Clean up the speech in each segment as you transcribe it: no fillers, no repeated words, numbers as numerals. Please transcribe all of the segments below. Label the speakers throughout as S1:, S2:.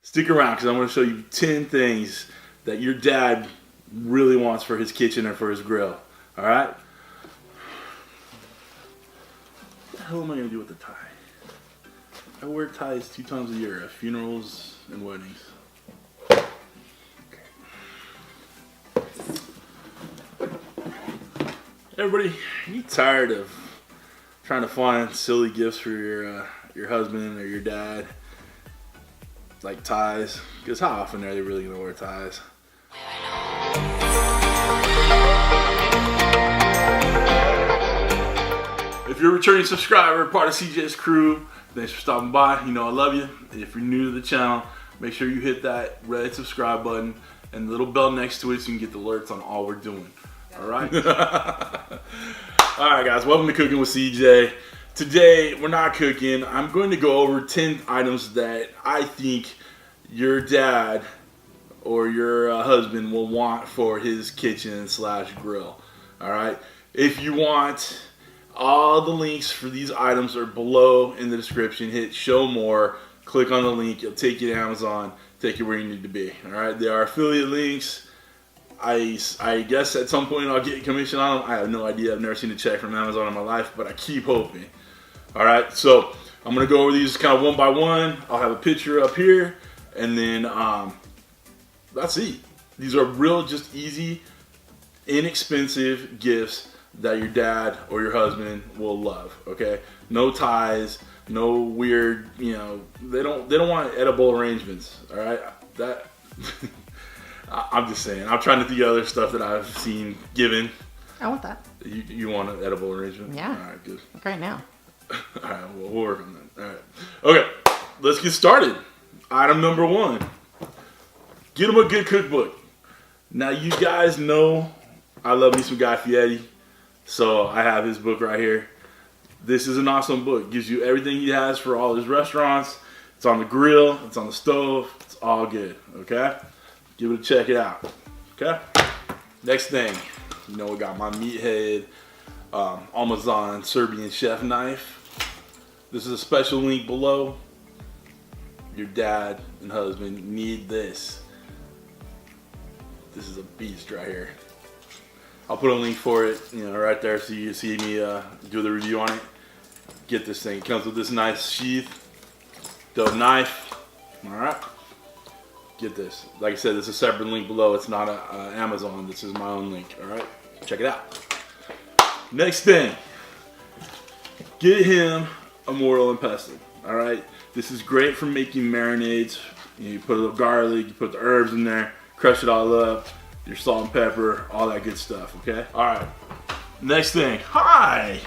S1: Stick around because I'm going to show you 10 things that your dad really wants for his kitchen or for his grill. All right? What the hell am I going to do with the tie? I wear ties 2 times a year at funerals and weddings. Everybody, you tired of trying to find silly gifts for your husband or your dad? Like ties? Because how often are they really going to wear ties? If you're a returning subscriber, part of CJ's crew, thanks for stopping by. You know I love you. If you're new to the channel, make sure you hit that red subscribe button and the little bell next to it so you can get the alerts on all we're doing. Alright? Alright guys, welcome to Cooking with CJ. Today, we're not cooking. I'm going to go over 10 items that I think your dad or your husband will want for his kitchen slash grill. Alright? If you want, all the links for these items are below in the description. Hit show more, click on the link, it'll take you to Amazon, take you where you need to be. Alright? They are affiliate links. I guess at some point I'll get commission on them. I have no idea. I've never seen a check from Amazon in my life, but I keep hoping. Alright, so I'm going to go over these kind of one by one. I'll have a picture up here, and then that's it. These are real, just easy, inexpensive gifts that your dad or your husband will love, okay? No ties, no weird, you know, they don't want edible arrangements, alright? That... I'm just saying. I'm trying to think of other stuff that I've seen given.
S2: I want that.
S1: You want an edible arrangement?
S2: Yeah.
S1: All right, good.
S2: Like right now.
S1: All right, we'll work on that. All right. Okay, let's get started. Item number 1. Get them a good cookbook. Now, you guys know I love me some Guy Fieri, so I have his book right here. This is an awesome book. Gives you everything he has for all his restaurants. It's on the grill. It's on the stove. It's all good, okay? Give it a check it out, okay? Next thing, you know we got my meathead Almazan Serbian Chef Knife. This is a special link below. Your dad and husband need this. This is a beast right here. I'll put a link for it, you know, right there so you see me do the review on it. Get this thing. It comes with this nice sheath, dope knife. All right. Get this. Like I said, this is a separate link below. It's not Amazon. This is my own link. All right, check it out. Next thing, get him a mortar and pestle. All right, this is great for making marinades. You put a little garlic, you put the herbs in there, crush it all up, your salt and pepper, all that good stuff. Okay. All right. Next thing. Hi.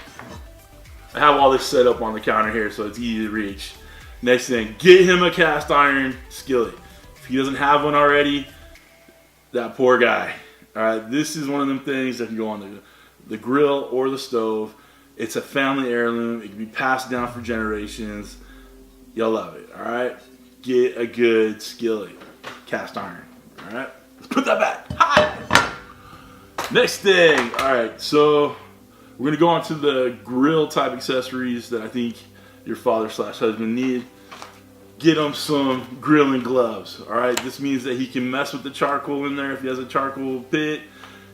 S1: I have all this set up on the counter here, so it's easy to reach. Next thing, get him a cast iron skillet. If he doesn't have one already, that poor guy. Alright, this is one of them things that can go on the grill or the stove. It's a family heirloom. It can be passed down for generations. You'll love it, alright? Get a good skillet. Cast iron, alright? Let's put that back. Hi! Next thing, alright, so we're going to go on to the grill type accessories that I think your father slash husband need. Get him some grilling gloves. All right, this means that he can mess with the charcoal in there. If he has a charcoal pit,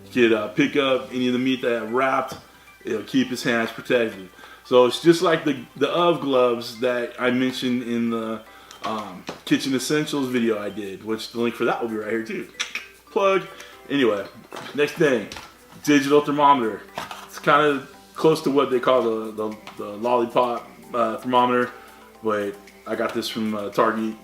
S1: he could pick up any of the meat that wrapped. It'll keep his hands protected. So it's just like the UV gloves that I mentioned in the kitchen essentials video I did, which the link for that will be right here too. Plug. Anyway, next thing, digital thermometer. It's kind of close to what they call the lollipop thermometer, but I got this from Target,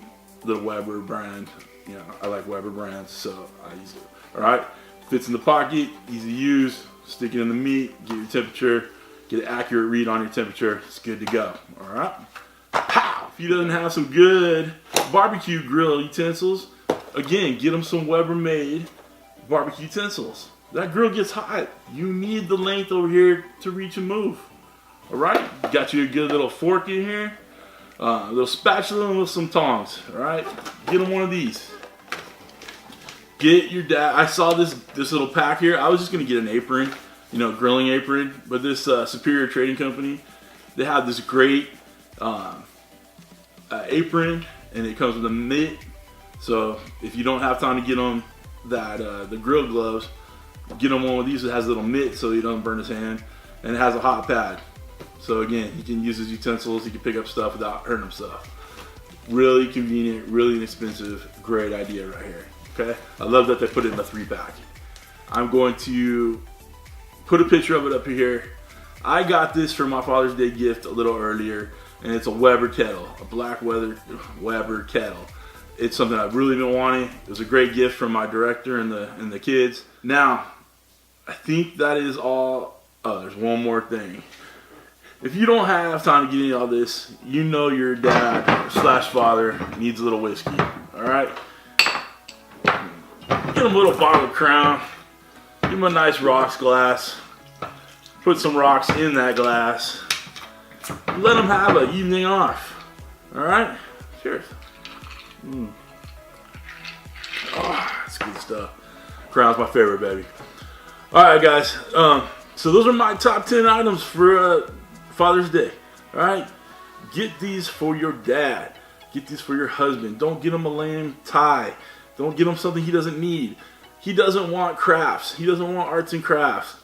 S1: the Weber brand. You know, I like Weber brands, so I use it. All right, fits in the pocket, easy to use. Stick it in the meat, get your temperature, get an accurate read on your temperature. It's good to go. All right. Pow! If he doesn't have some good barbecue grill utensils, again, get him some Weber made barbecue utensils. That grill gets hot. You need the length over here to reach and move. All right. Got you a good little fork in here. A little spatula with some tongs, all right? Get them one of these. Get your dad. I saw this little pack here. I was just gonna get an apron, you know, grilling apron, but this Superior Trading Company, they have this great apron, and it comes with a mitt So if you don't have time to get them the grill gloves, get him one of these that has a little mitt so he doesn't burn his hand, and it has a hot pad. So again, he can use his utensils, he can pick up stuff without hurting himself. Really convenient, really inexpensive, great idea right here. Okay, I love that they put it in a 3-pack. I'm going to put a picture of it up here. I got this for my Father's Day gift a little earlier, and it's a Weber kettle, a black Weber kettle. It's something I've really been wanting. It was a great gift from my director and the kids. Now, I think that is all. Oh, there's one more thing. If you don't have time to get into all this, you know your dad / father needs a little whiskey. All right? Get him a little bottle of Crown. Give him a nice rocks glass. Put some rocks in that glass. Let him have an evening off. All right? Cheers. Oh, that's good stuff. Crown's my favorite, baby. All right, guys. So those are my top 10 items for Father's Day. All right? Get these for your dad. Get these for your husband. Don't get him a lame tie. Don't get him something he doesn't need. He doesn't want crafts. He doesn't want arts and crafts.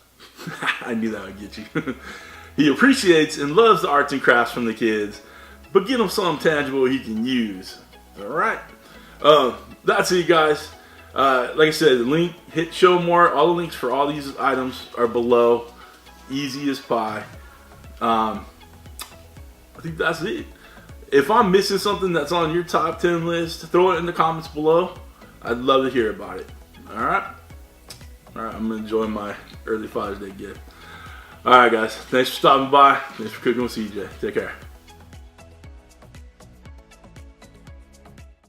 S1: I knew that would get you. He appreciates and loves the arts and crafts from the kids, but get him something tangible he can use. All right. That's it, guys. Like I said, the link, hit show more. All the links for all these items are below. Easy as pie. I think that's it. If I'm missing something that's on your top 10 list, throw it in the comments below. I'd love to hear about it. All right. All right. I'm gonna enjoy my early Father's Day gift. All right, guys. Thanks for stopping by. Thanks for cooking with CJ. Take care.